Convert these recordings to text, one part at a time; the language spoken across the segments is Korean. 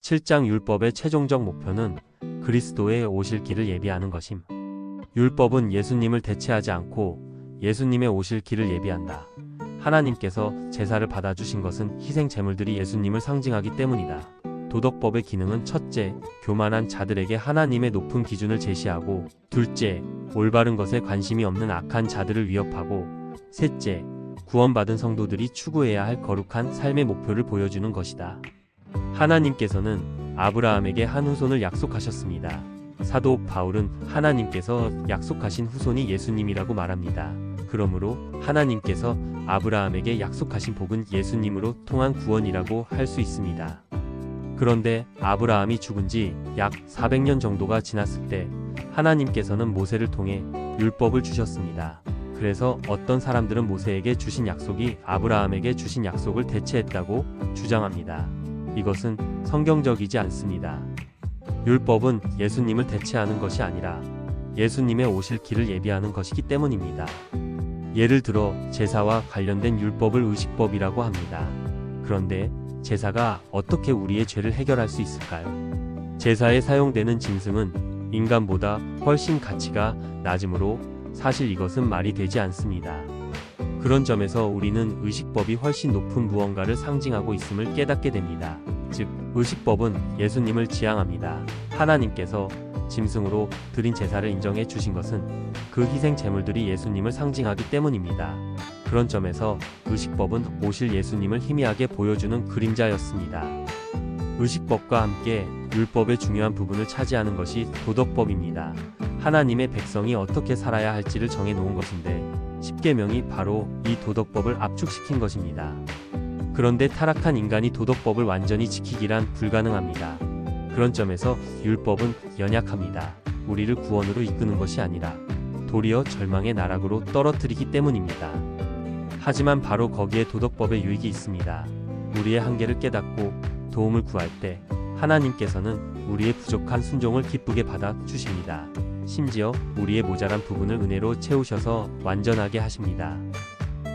7장 율법의 최종적 목표는 그리스도의 오실 길을 예비하는 것임. 율법은 예수님을 대체하지 않고 예수님의 오실 길을 예비한다. 하나님께서 제사를 받아주신 것은 희생 제물들이 예수님을 상징하기 때문이다. 도덕법의 기능은 첫째, 교만한 자들에게 하나님의 높은 기준을 제시하고, 둘째, 올바른 것에 관심이 없는 악한 자들을 위협하고, 셋째, 구원받은 성도들이 추구해야 할 거룩한 삶의 목표를 보여주는 것이다. 하나님께서는 아브라함에게 한 후손을 약속하셨습니다. 사도 바울은 하나님께서 약속하신 후손이 예수님이라고 말합니다. 그러므로 하나님께서 아브라함에게 약속하신 복은 예수님으로 통한 구원이라고 할 수 있습니다. 그런데 아브라함이 죽은 지 약 400년 정도가 지났을 때 하나님께서는 모세를 통해 율법을 주셨습니다. 그래서 어떤 사람들은 모세에게 주신 약속이 아브라함에게 주신 약속을 대체했다고 주장합니다. 이것은 성경적이지 않습니다. 율법은 예수님을 대체하는 것이 아니라 예수님의 오실 길을 예비하는 것이기 때문입니다. 예를 들어 제사와 관련된 율법을 의식법이라고 합니다. 그런데 제사가 어떻게 우리의 죄를 해결할 수 있을까요? 제사에 사용되는 짐승은 인간보다 훨씬 가치가 낮으므로 사실 이것은 말이 되지 않습니다. 그런 점에서 우리는 의식법이 훨씬 높은 무언가를 상징하고 있음을 깨닫게 됩니다. 즉, 의식법은 예수님을 지향합니다. 하나님께서 짐승으로 드린 제사를 인정해 주신 것은 그 희생 제물들이 예수님을 상징하기 때문입니다. 그런 점에서 의식법은 오실 예수님을 희미하게 보여주는 그림자였습니다. 의식법과 함께 율법의 중요한 부분을 차지하는 것이 도덕법입니다. 하나님의 백성이 어떻게 살아야 할지를 정해 놓은 것인데 십계명이 바로 이 도덕법을 압축시킨 것입니다. 그런데 타락한 인간이 도덕법을 완전히 지키기란 불가능합니다. 그런 점에서 율법은 연약합니다. 우리를 구원으로 이끄는 것이 아니라 도리어 절망의 나락으로 떨어뜨리기 때문입니다. 하지만 바로 거기에 도덕법의 유익이 있습니다. 우리의 한계를 깨닫고 도움을 구할 때 하나님께서는 우리의 부족한 순종을 기쁘게 받아주십니다. 심지어 우리의 모자란 부분을 은혜로 채우셔서 완전하게 하십니다.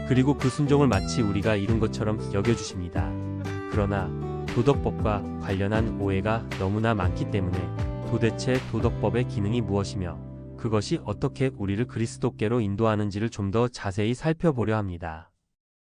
그리고 그 순종을 마치 우리가 이룬 것처럼 여겨주십니다. 그러나 도덕법과 관련한 오해가 너무나 많기 때문에 도대체 도덕법의 기능이 무엇이며 그것이 어떻게 우리를 그리스도께로 인도하는지를 좀 더 자세히 살펴보려 합니다.